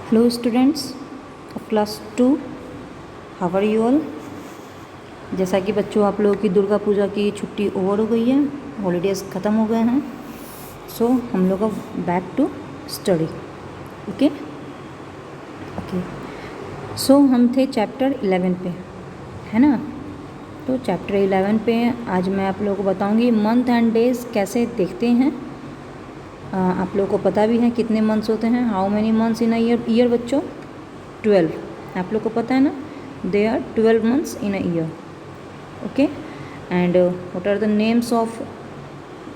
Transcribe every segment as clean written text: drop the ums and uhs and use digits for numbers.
Hello students of class 2, how are you all. जैसा कि बच्चों आप लोगों की दुर्गा पूजा की छुट्टी ओवर हो गई है, हॉलीडेज़ ख़त्म हो गए हैं। सो हम लोग अब back to study. Okay okay so हम थे चैप्टर 11 पे, है ना। तो चैप्टर 11 पे आज मैं आप लोगों को बताऊंगी मंथ एंड डेज कैसे देखते हैं। आप लोगों को पता भी है कितने मंथ्स होते हैं, how many months in a year बच्चों, 12। आप लोग को पता है ना, they are 12 months in a year. Okay and what are the names of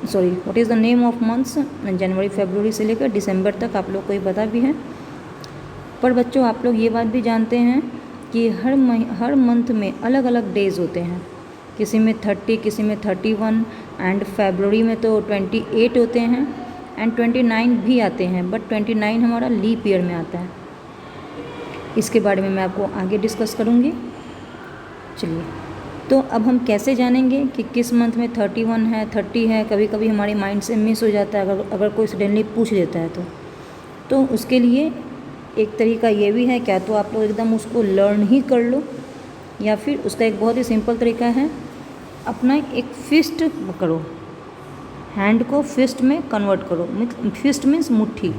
what is the name of months. जनवरी फरवरी से लेकर दिसंबर तक आप लोग को ये पता भी है। पर बच्चों आप लोग ये बात भी जानते हैं कि हर मंथ में अलग अलग डेज होते हैं। किसी में 30, किसी में 31 एंड फरवरी में तो 28 होते हैं एंड 29 भी आते हैं, बट 29 हमारा लीप ईयर में आता है। इसके बारे में मैं आपको आगे डिस्कस करूँगी। चलिए, तो अब हम कैसे जानेंगे कि किस मंथ में 31 है, 30 है। कभी कभी हमारे माइंड से मिस हो जाता है, अगर कोई सडनली पूछ देता है तो उसके लिए एक तरीका ये भी है, क्या तो आप लोग एकदम उसको लर्न ही कर लो, या फिर उसका एक बहुत ही सिंपल तरीका है, अपना एक फिस्ट करो, हैंड को फिस्ट में कन्वर्ट करो। फिस्ट मीन्स मुट्ठी,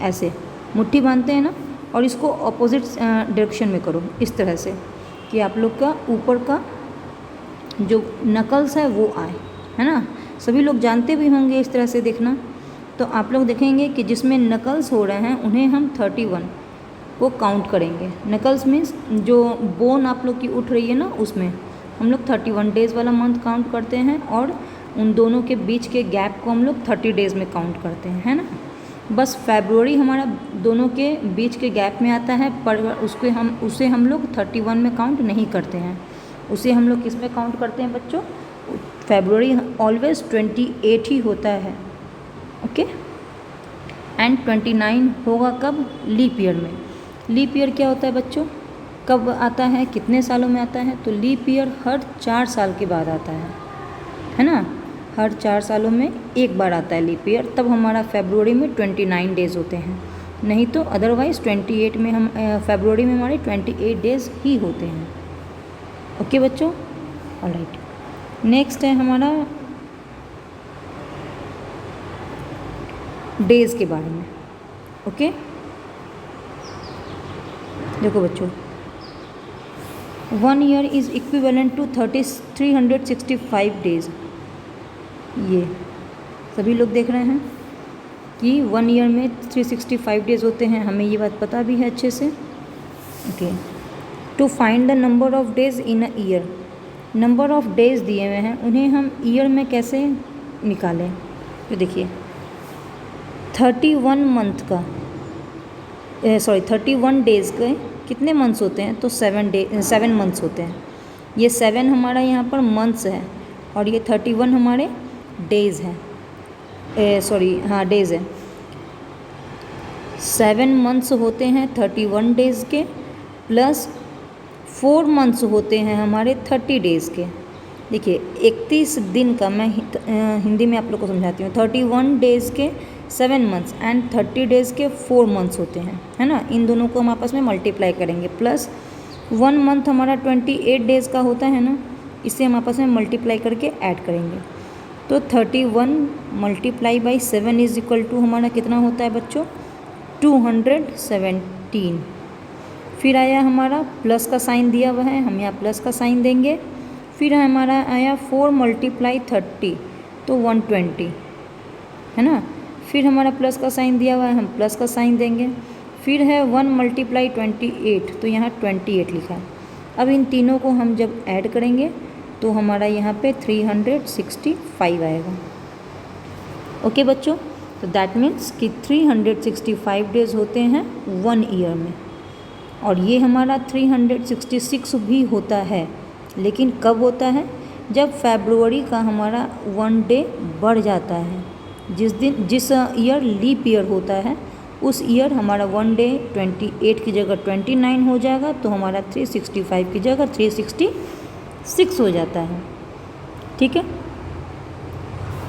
ऐसे मुट्ठी बांधते हैं ना, और इसको ऑपोजिट डायरेक्शन में करो, इस तरह से कि आप लोग का ऊपर का जो नकल्स है वो आए, है ना। सभी लोग जानते भी होंगे इस तरह से देखना। तो आप लोग देखेंगे कि जिसमें नकल्स हो रहे हैं उन्हें हम 31 को काउंट करेंगे। नकल्स मीन्स जो बोन आप लोग की उठ रही है ना, उसमें हम लोग 31 डेज़ वाला मंथ काउंट करते हैं, और उन दोनों के बीच के गैप को हम लोग 30 डेज़ में काउंट करते हैं, है ना। बस फरवरी हमारा दोनों के बीच के गैप में आता है, पर उसे हम लोग 31 में काउंट नहीं करते हैं। उसे हम लोग किस में काउंट करते हैं बच्चों? फरवरी ऑलवेज 28 ही होता है। ओके एंड 29 होगा कब? लीप ईयर में। लीप ईयर क्या होता है बच्चों, कब आता है, कितने सालों में आता है? तो लीप ईयर हर 4 साल के बाद आता है ना। हर 4 सालों में एक बार आता है लीप ईयर, तब हमारा फरवरी में 29 डेज़ होते हैं। नहीं तो अदरवाइज़ 28 में हम फरवरी में हमारे 28 डेज़ ही होते हैं। ओके बच्चों, ऑलराइट। नेक्स्ट है हमारा डेज़ के बारे में। ओके देखो बच्चों, 1 year is equivalent to 365 days. ये सभी लोग देख रहे हैं कि 1 ईयर में 365 डेज़ होते हैं, हमें ये बात पता भी है अच्छे से। Okay, to find the number of days in a year, number of days दिए हुए हैं, उन्हें हम ईयर में कैसे निकालें? तो देखिए 31 मंथ का 31 डेज़ के कितने मंथ्स होते हैं? तो 7 मंथ्स होते हैं। ये 7 हमारा यहाँ पर मंथ्स है, और ये 31 हमारे डेज़ हैं, डेज़ है। 7 मंथ्स होते हैं 31 डेज़ के, प्लस 4 मंथ्स होते हैं हमारे 30 डेज़ के। देखिए 31 दिन का, मैं हिंदी में आप लोग को समझाती हूँ। 31 डेज़ के 7 मंथ्स एंड 30 डेज़ के 4 मंथ्स होते हैं, है ना। इन दोनों को हम आपस में मल्टीप्लाई करेंगे, प्लस 1 मंथ हमारा 28 डेज़ का होता है ना, इसे हम आपस में मल्टीप्लाई करके ऐड करेंगे। तो 31 multiply by 7 is equal to हमारा कितना होता है बच्चों? 217। फिर आया हमारा प्लस का साइन दिया हुआ है, हम यहाँ प्लस का साइन देंगे। फिर हमारा आया 4 मल्टीप्लाई 30, तो 120, है ना। फिर हमारा प्लस का साइन दिया हुआ है, हम प्लस का साइन देंगे। फिर है 1 मल्टीप्लाई 28, तो यहाँ 28 लिखा है। अब इन तीनों को हम जब ऐड करेंगे तो हमारा यहाँ पे 365 आएगा। ओके बच्चों, तो दैट मीन्स कि 365 डेज़ होते हैं 1 ईयर में, और ये हमारा 366 भी होता है। लेकिन कब होता है? जब फरवरी का हमारा 1 डे बढ़ जाता है। जिस ईयर लीप ईयर होता है, उस ईयर हमारा 1 डे 28 की जगह 29 हो जाएगा, तो हमारा 365 की जगह 366 हो जाता है। ठीक है,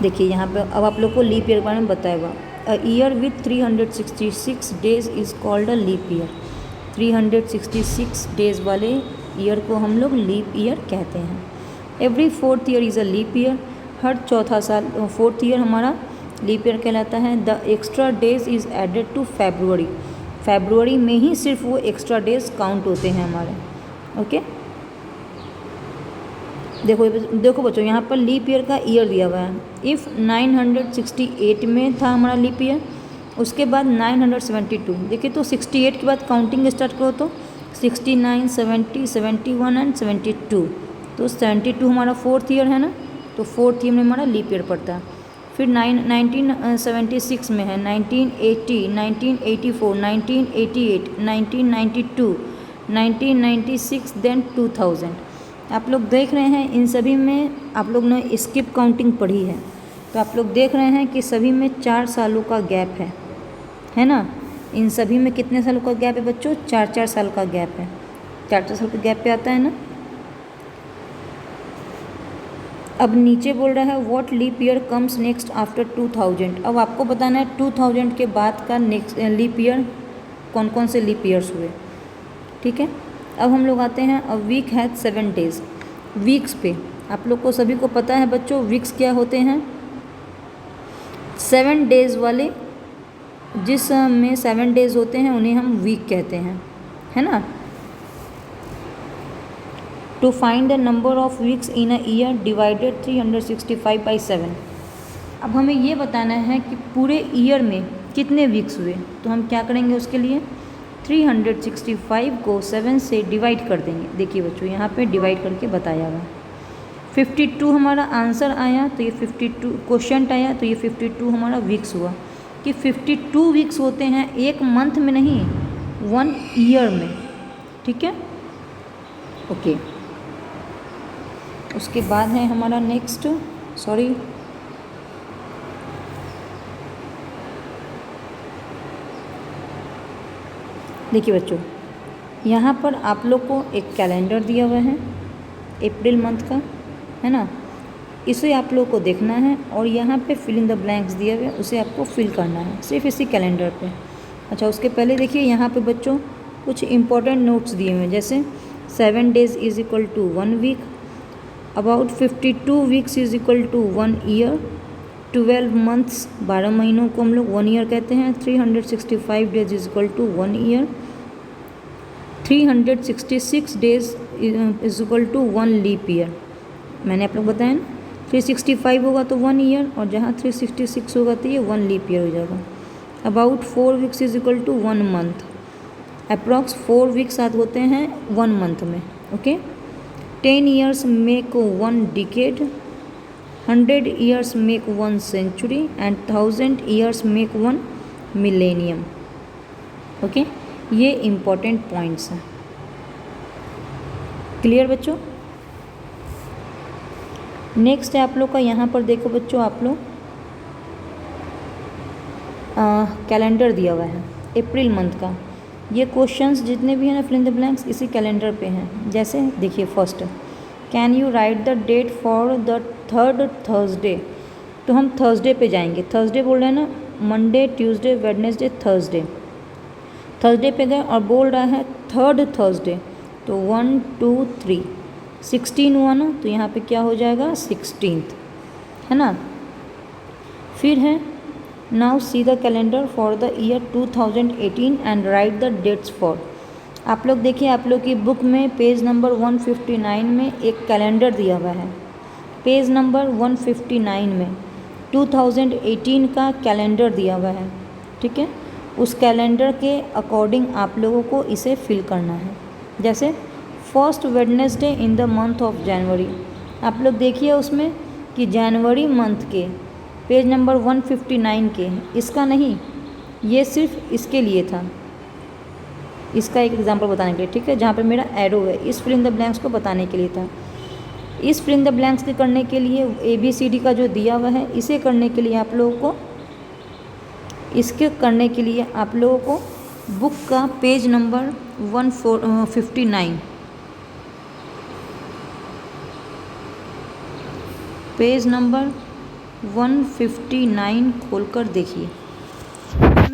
देखिए यहाँ पे अब आप लोग को लीप ईयर के बारे में बताया हुआ। a year with 366 days is called a leap year. 366 days वाले ईयर को हम लोग लीप ईयर कहते हैं. Every 4th year is a leap year. हर चौथा साल 4th ईयर हमारा लीप ईयर कहलाता है. The extra days is added to February. February में ही सिर्फ वो एक्स्ट्रा डेज काउंट होते हैं हमारे. ओके देखो बच्चों, यहाँ पर लीप ईयर का ईयर दिया हुआ है. इफ़ 968 में था हमारा लीप ईयर, उसके बाद 972. देखिए तो 68 के बाद काउंटिंग स्टार्ट करो तो 69, 70, 71 एंड 72. तो 72 हमारा 4th ईयर है ना, तो 4th ईयर में हमारा लीप ईयर पड़ता है. फिर 1976 में है 1980, 1984, 1988, 1992, 1996, देन 2000. आप लोग देख रहे हैं इन सभी में आप लोग ने स्किप काउंटिंग पढ़ी है, तो आप लोग देख रहे हैं कि सभी में 4 सालों का गैप है ना. इन सभी में कितने सालों का गैप है बच्चों? 4-4 साल का गैप है. 4-4 साल के गैप पे आता है ना. अब नीचे बोल रहा है what leap year comes next after 2000. अब आपको बताना है 2000 के बाद का नेक्स्ट लीप ईयर कौन कौन से लीप ईयर्स हुए. ठीक है, अब हम लोग आते हैं a week has 7 days. Weeks पे आप लोग को सभी को पता है बच्चों वीक्स क्या होते हैं. 7 डेज़ वाले जिस में 7 डेज़ होते हैं उन्हें हम वीक कहते हैं, है ना. To find the number of weeks in a year divided 365 by 7. अब हमें ये बताना है कि पूरे ईयर में कितने वीक्स हुए. तो हम क्या करेंगे उसके लिए 365 को 7 से डिवाइड कर देंगे. देखिए बच्चों यहाँ पे डिवाइड करके बताया हुआ. 52 हमारा आंसर आया, तो ये 52 क्वेश्चन आया, तो ये 52 हमारा वीक्स हुआ. कि 52 वीक्स होते हैं एक मंथ में नहीं, 1 ईयर में. ठीक है, ओके. उसके बाद है हमारा नेक्स्ट, सॉरी देखिए बच्चों यहाँ पर आप लोग को एक कैलेंडर दिया हुआ है अप्रैल मंथ का, है ना. इसे आप लोग को देखना है और यहाँ पे फिल इन द ब्लैंक्स दिए हुए उसे आपको फिल करना है सिर्फ इसी कैलेंडर पे. अच्छा, उसके पहले देखिए यहाँ पे बच्चों कुछ इंपॉर्टेंट नोट्स दिए हुए हैं. जैसे 7 days is equal to 1 week. About 52 weeks is equal to 1 year. 12 months 12 महीनों को हम लोग 1 ईयर कहते हैं. 365 days is equal to 1 year. 366 days is equal to 1 leap year. मैंने आप लोग बताया ना 365 होगा तो 1 ईयर, और जहाँ 366 होगा तो ये 1 लीप ईयर हो जाएगा. About 4 weeks is equal to 1 month. Approx 4 weeks आते होते हैं 1 मंथ में. Okay. 10 years make 1 decade. 100 years make 1 century and 1000 years make 1 millennium. Okay, ये इम्पॉर्टेंट पॉइंट्स हैं. क्लियर बच्चों. नेक्स्ट है आप लोग का, यहाँ पर देखो बच्चों आप लोग कैलेंडर दिया हुआ है अप्रैल मंथ का. ये क्वेश्चंस जितने भी हैं ना फिल इन द ब्लैंक्स इसी कैलेंडर पे हैं. जैसे देखिए first, can you write the date for the 3rd Thursday. तो हम थर्सडे पे जाएंगे. थर्सडे बोल रहे हैं ना, Monday, Tuesday, Wednesday, Thursday. Thursday पे गए और बोल रहा है 3rd थर्सडे, तो 1 2 3 16 हुआ ना, तो यहाँ पे क्या हो जाएगा 16th, है ना. फिर है now see the calendar for the year 2018 and write the dates for. आप लोग देखिए आप लोग की बुक में पेज नंबर 159 में एक कैलेंडर दिया हुआ है. पेज नंबर 159 में 2018 का कैलेंडर दिया हुआ है. ठीक है, उस कैलेंडर के अकॉर्डिंग आप लोगों को इसे फिल करना है. जैसे first Wednesday in the month of जनवरी. आप लोग देखिए उसमें कि जनवरी मंथ के पेज नंबर 159 के, इसका नहीं, ये सिर्फ इसके लिए था, इसका एक एग्जांपल बताने के लिए. ठीक है, जहाँ पे मेरा एरो है इस फिल इन द ब्लैंक्स को बताने के लिए था. इस फिल इन द ब्लैंक्स के करने के लिए ABCD का जो दिया हुआ है इसे करने के लिए आप लोगों को, इसके करने के लिए आप लोगों को बुक का पेज नंबर 159 पेज नंबर 159 खोलकर देखिए.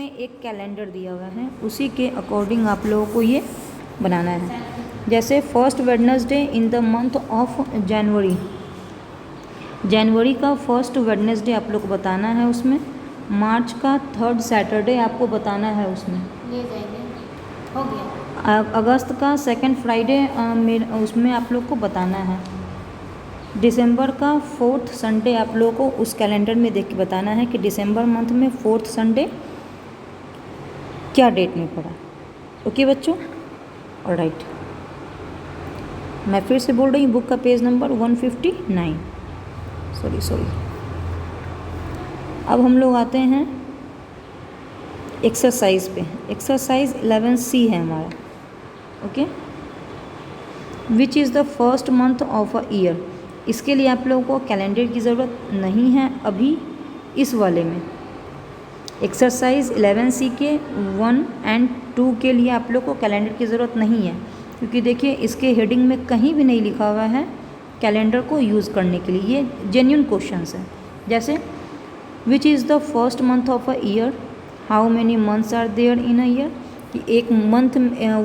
में एक कैलेंडर दिया हुआ है, उसी के अकॉर्डिंग आप लोगों को ये बनाना है। जैसे first Wednesday in the month of January, जनवरी का फर्स्ट वेडनेसडे आप लोग को बताना है उसमें। मार्च का थर्ड सैटरडे आपको बताना है उसमें। ले जाएंगे, हो गया। अगस्त का सेकंड फ्राइडे उसमें आप लोग को बताना है। दिसंबर का फोर्थ संडे आप लोगों को उस कैलेंडर में देख के बताना है कि दिसंबर मंथ में फोर्थ संडे क्या डेट में पड़ा। ओके बच्चों, ऑलराइट। मैं फिर से बोल रही हूँ, बुक का पेज नंबर 159, सॉरी। अब हम लोग आते हैं एक्सरसाइज पे। एक्सरसाइज 11C है हमारा। Okay, which is the first month of a year. इसके लिए आप लोगों को कैलेंडर की ज़रूरत नहीं है अभी इस वाले में। एक्सरसाइज 11C के 1 और 2 के लिए आप लोग को कैलेंडर की ज़रूरत नहीं है, क्योंकि देखिए इसके हेडिंग में कहीं भी नहीं लिखा हुआ है कैलेंडर को यूज़ करने के लिए। ये जेन्युइन क्वेश्चंस है। जैसे which is the first month of a year, how many months are there in a year, कि एक मंथ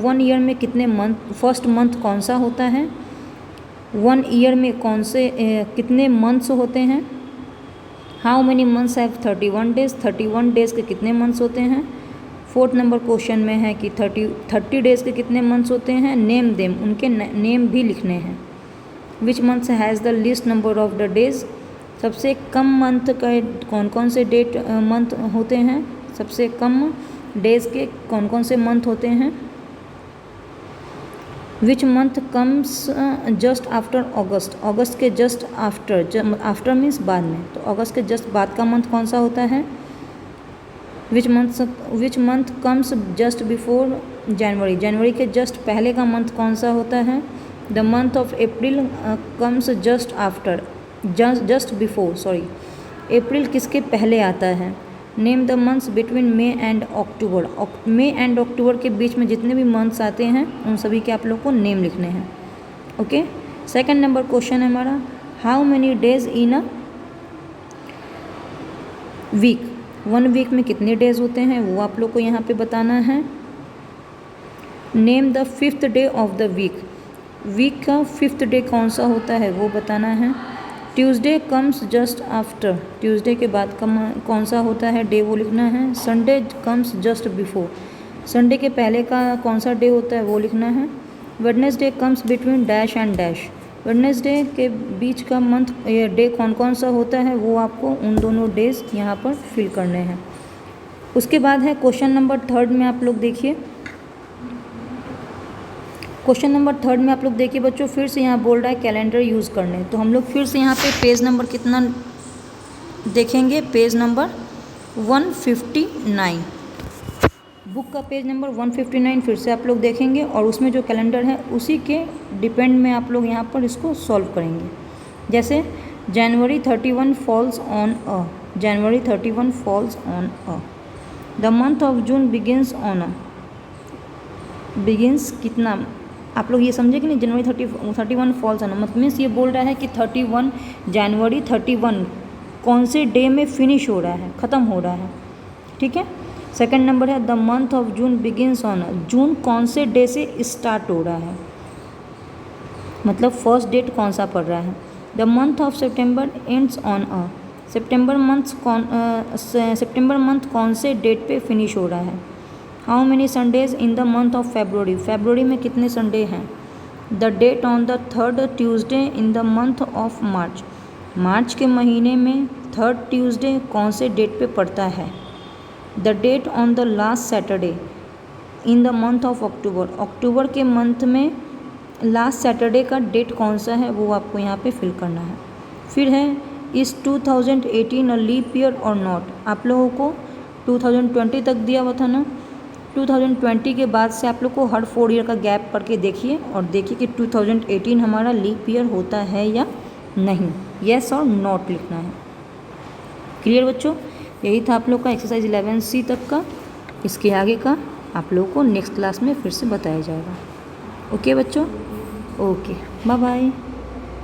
1 ईयर में कितने मंथ, फर्स्ट मंथ कौन सा होता है, 1 ईयर में कौन से कितने मंथ्स होते हैं। How many months have 31 days, 31 days के कितने मंथ्स होते हैं। 4th नंबर क्वेश्चन में है कि 30 डेज़ के कितने मंथ्स होते हैं। नेम देम, उनके नेम भी लिखने हैं। Which months has the least number of the days, सबसे कम मंथ का कौन कौन से डेट मंथ होते हैं, सबसे कम डेज़ के कौन कौन से मंथ होते हैं। Which month comes just after August, अगस्त के जस्ट आफ्टर, आफ्टर मीन्स बाद में, तो अगस्त के जस्ट बाद का मंथ कौन सा होता है। Which month comes just before January, जनवरी के जस्ट पहले का मंथ कौन सा होता है। The month of April comes just after, just before, sorry, अप्रैल किसके पहले आता है। Name the months between May and October, May and October के बीच में जितने भी मंथ्स आते हैं उन सभी के आप लोग को नेम लिखने हैं। ओके, सेकंड नंबर क्वेश्चन है हमारा, how many days in a week, 1 week में कितने डेज होते हैं वो आप लोग को यहाँ पे बताना है। Name the 5th day of the week, week का 5th डे कौन सा होता है वो बताना है। Tuesday comes just after, Tuesday के बाद का कौन सा होता है डे वो लिखना है। Sunday comes just before, Sunday के पहले का कौन सा डे होता है वो लिखना है। Wednesday comes between dash and dash, Wednesday के बीच का मंथ डे कौन कौन सा होता है वो आपको उन दोनों डेज यहाँ पर फिल करने हैं। उसके बाद है क्वेश्चन नंबर 3 में आप लोग देखिए, क्वेश्चन नंबर 3 में आप लोग देखिए बच्चों, फिर से यहाँ बोल रहा है कैलेंडर यूज़ करने, तो हम लोग फिर से यहाँ पे पेज नंबर कितना देखेंगे, पेज नंबर 159, बुक का पेज नंबर 159 फिर से आप लोग देखेंगे और उसमें जो कैलेंडर है उसी के डिपेंड में आप लोग यहाँ पर इसको सॉल्व करेंगे। जैसे जनवरी 31 falls on a, January 31 falls on a, the month of June beginning on a, begins कितना, आप लोग ये समझे कि नहीं, जनवरी 31 फॉल्स ऑन, मतलब मीन्स ये बोल रहा है कि 31 जनवरी 31 कौन से डे में फिनिश हो रहा है, ख़त्म हो रहा है। ठीक है, सेकंड नंबर है the month of June beginning on, जून कौन से डे से स्टार्ट हो रहा है, मतलब फर्स्ट डेट कौन सा पड़ रहा है। The month of September ends on a, सितंबर मंथ कौन से डेट पे फिनिश हो रहा है। How many Sundays in the month of February, February में कितने संडे हैं। The date on the 3rd Tuesday in the month of March, मार्च के महीने में 3rd ट्यूसडे कौन से डेट पे पड़ता है। The date on the last Saturday in the month of October, अक्टूबर के मंथ में लास्ट सैटरडे का डेट कौन सा है वो आपको यहाँ पे फिल करना है। फिर है इस 2018 अ लीप ईयर और नॉट, आप लोगों को 2020 तक दिया हुआ था ना, 2020 के बाद से आप लोग को हर 4 ईयर का गैप करके देखिए और देखिए कि 2018 हमारा लीप ईयर होता है या नहीं, येस और नॉट लिखना है। क्लियर बच्चों, यही था आप लोग का एक्सरसाइज 11C तक का। इसके आगे का आप लोगों को नेक्स्ट क्लास में फिर से बताया जाएगा। ओके बच्चों, ओके, बाय बाय।